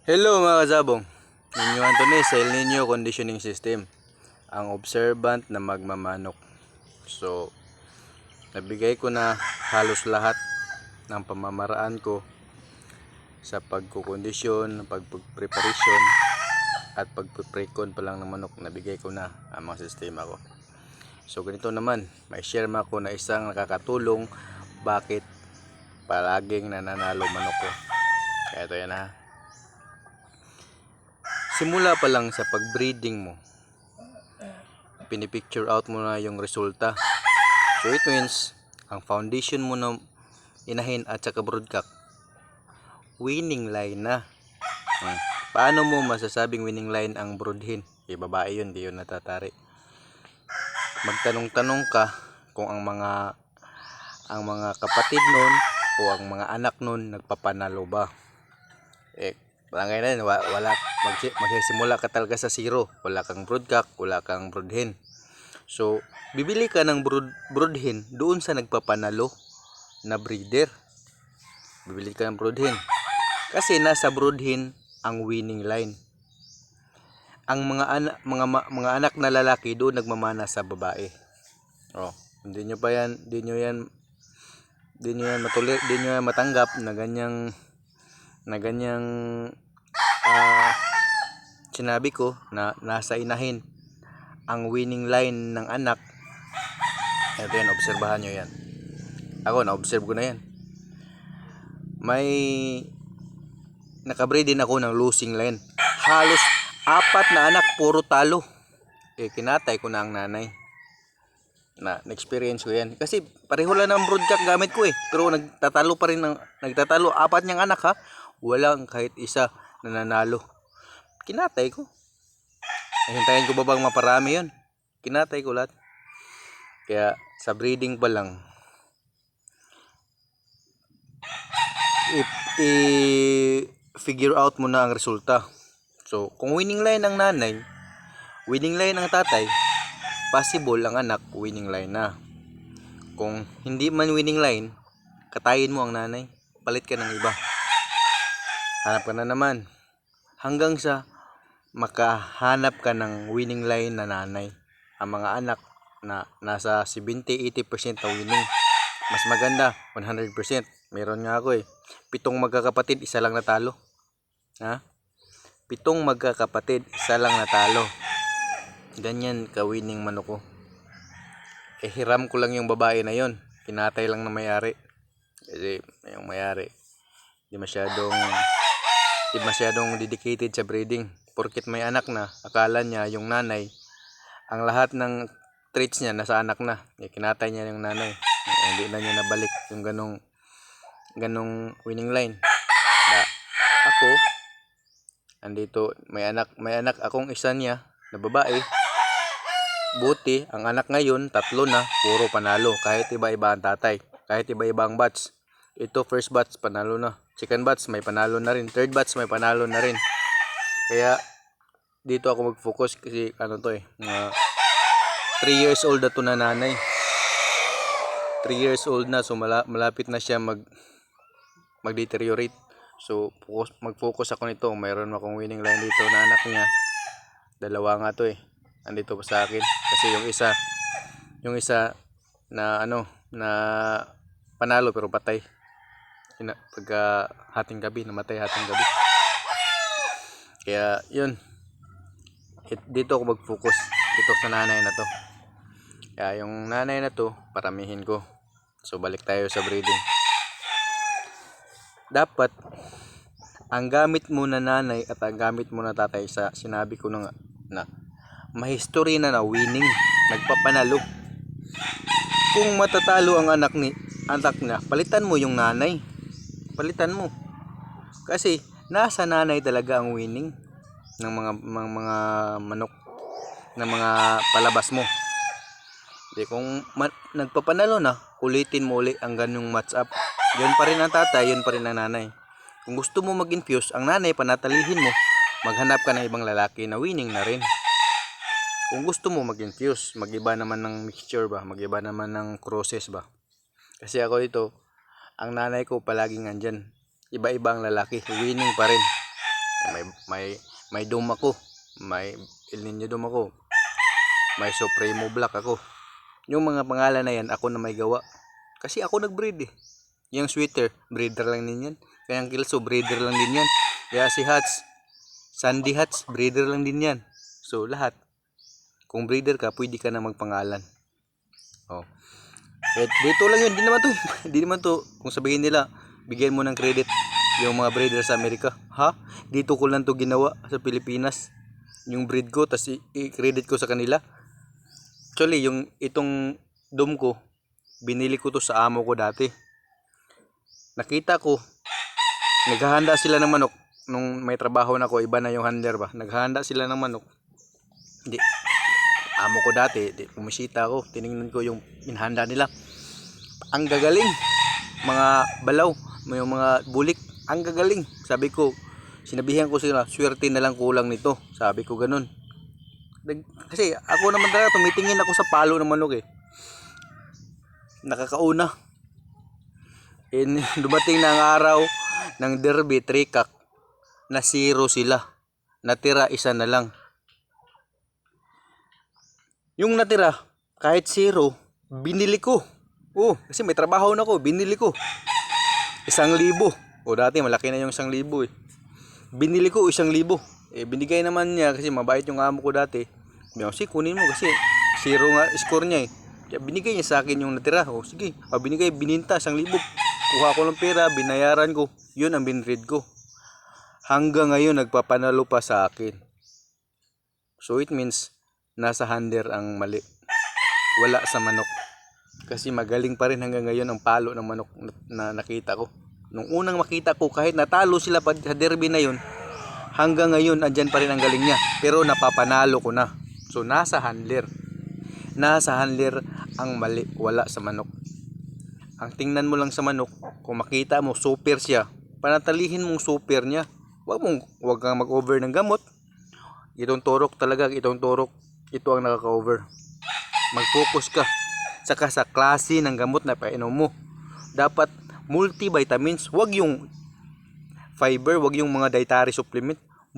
Hello mga kasabong. Ninyo Anthony sa El Nino Conditioning System, ang observant na magmamanok. So, nabigay ko na halos lahat ng pamamaraan ko sa pagkukondisyon, pagpreparation at pagpre-con pa lang ng manok. Nabigay ko na ang mga sistema ko. So, ganito naman, may share ko na isang nakakatulong bakit palaging nananalo manok ko. Kaya ito yan ha. Simula pa lang sa pag-breeding mo, pinipicture out mo na yung resulta. So it means, ang foundation mo na inahin at saka broodcock, winning line na. Paano mo masasabing winning line ang broodhin? Babae yun, di yun natatari. Magtanong-tanong ka kung ang mga kapatid nun o ang mga anak nun nagpapanalo ba. Barangay na yun, wala, magsisimula ka talaga sa zero. Wala kang broodcock, wala kang broodhen. So, bibili ka ng broodhen doon sa nagpapanalo na breeder. Bibili ka ng broodhen. Kasi nasa broodhen ang winning line. Ang mga anak na lalaki doon nagmamana sa babae. Oh, hindi nyo yan matanggap na ganyang sinabi ko na nasa inahin ang winning line ng anak. Ito yan, obserbahan nyo yan. Ako, na-observe ko na yan. May nakabreed din ako ng losing line. Halos 4 na anak, puro talo. Kinatay ko na ang nanay. Na-experience ko yan. Kasi pareho lang ng broodcock gamit ko Pero nagtatalo pa rin 4 niyang anak ha. Walang kahit isa nananalo. Kinatay ko. Hintayin ko ba bang maparami yun? Kinatay ko lahat. Kaya sa breeding pa lang, i-figure out mo na ang resulta. So, kung winning line ang nanay, winning line ang tatay, possible ang anak winning line na. Kung hindi man winning line, katayin mo ang nanay, palit ka ng iba. Hanap ka na naman hanggang sa makahanap ka ng winning line na nanay. Ang mga anak na nasa 70-80% na winning, mas maganda 100%. Meron nga ako 7 magkakapatid, isa lang natalo. 7 magkakapatid, isa lang natalo. Ganyan ka winning manok ko. Hiram ko lang yung babae na yon, kinatay lang ng may-ari. Kasi yung may-ari di masyadong dedicated sa breeding. Porket may anak na, akala niya yung nanay, ang lahat ng traits niya nasa anak na. Kinatay niya yung nanay. Hindi na niya nabalik yung ganong winning line. Ako, andito, may anak akong isa niya na babae. Buti, ang anak ngayon, 3 na, puro panalo. Kahit iba-iba ang tatay, kahit iba-iba ang batch. Ito, first batch, panalo na. Second batch, may panalo na rin. Third batch, may panalo na rin. Kaya, dito ako mag-focus kasi, 3 years old na to na nanay. 3 years old na, so malapit na siya mag-deteriorate. So, mag-focus ako nito. Mayroon akong winning line dito na anak niya. 2 nga to andito pa sa akin. Kasi yung isa na panalo pero patay. Pagka hating gabi, namatay hating gabi. Kaya yun, dito ako mag-focus dito sa nanay na to. Kaya yung nanay na to, paramihin ko. So balik tayo sa breeding. Dapat ang gamit mo na nanay at ang gamit mo na tatay, sa sinabi ko na mahistory na winning, nagpapanalo. Kung matatalo ang anak niya, palitan mo yung nanay. Palitan mo. Kasi nasa nanay talaga ang winning ng mga manok, ng mga palabas mo. Kung nagpapanalo na, ulitin mo ulit ang ganung match up. Yun pa rin ang tatay, yun pa rin ang nanay. Kung gusto mo mag-infuse, ang nanay panatalihin mo, maghanap ka ng ibang lalaki na winning na rin. Kung gusto mo mag-infuse, mag-iba naman ng mixture ba, mag-iba naman ng crosses ba. Kasi ako dito, ang nanay ko palaging andyan. Iba-iba ang lalaki, winning pa rin. May dome ako. May El Nino dome ako. May Supremo Black ako. Yung mga pangalan na yan, ako na may gawa. Kasi ako nag-breed eh. Yung sweater, breeder lang din yan. Kaya ang Kelso, breeder lang din yan. Kaya si Hats, Sandy Hats, breeder lang din yan. So lahat, kung breeder ka, pwede ka na magpangalan. Oh. At dito lang yun, di naman to, kung sabihin nila, bigyan mo ng credit yung mga breeder sa Amerika. Ha? Dito ko lang to ginawa sa Pilipinas. Yung breed ko, tas i-credit ko sa kanila. Actually, itong dome ko, binili ko to sa amo ko dati. Nakita ko, naghahanda sila ng manok. Nung may trabaho na ko, iba na yung handler ba. Naghahanda sila ng manok. Hindi, amo ko dati, pumisita ako, tiningnan ko yung inhanda nila. Ang gagaling, mga balaw, may mga bulik, ang gagaling. Sabi ko, sinabihan ko sila, swerte na lang kulang nito. Sabi ko ganun. Kasi ako naman talaga, tumitingin ako sa palo ng manok eh. Nakakauna. Dumating na ang araw ng derby, trikak, na 0 sila. Natira isa na lang. Yung natira, kahit 0, binili ko. Oh, kasi may trabaho na ko, binili ko. 1,000. O dati malaki na yung 1,000 eh. Binili ko 1,000. Binigay naman niya kasi mabait yung amo ko dati. Kasi kunin mo kasi 0 nga score niya eh. Kaya binigay niya sa akin yung natira. O sige, binigay, bininta 1,000. Kuha ko ng pera, binayaran ko. Yun ang binread ko. Hanggang ngayon nagpapanalo pa sa akin. So it means nasa handler ang mali. Wala sa manok. Kasi magaling pa rin hanggang ngayon ang palo ng manok na nakita ko. Nung unang makita ko, kahit natalo sila sa derby na yun, hanggang ngayon andyan pa rin ang galing niya. Pero napapanalo ko na. So nasa handler. Nasa handler ang mali, wala sa manok. Ang tingnan mo lang sa manok, kung makita mo super siya, panatalihin mong super niya. Wag kang mag-over ng gamot. Itong turok talaga, ito ang nakaka-over. Mag-focus ka saka sa klase ng gamot na painom mo. Dapat multivitamins, wag yung fiber, wag yung mga dietary supplement.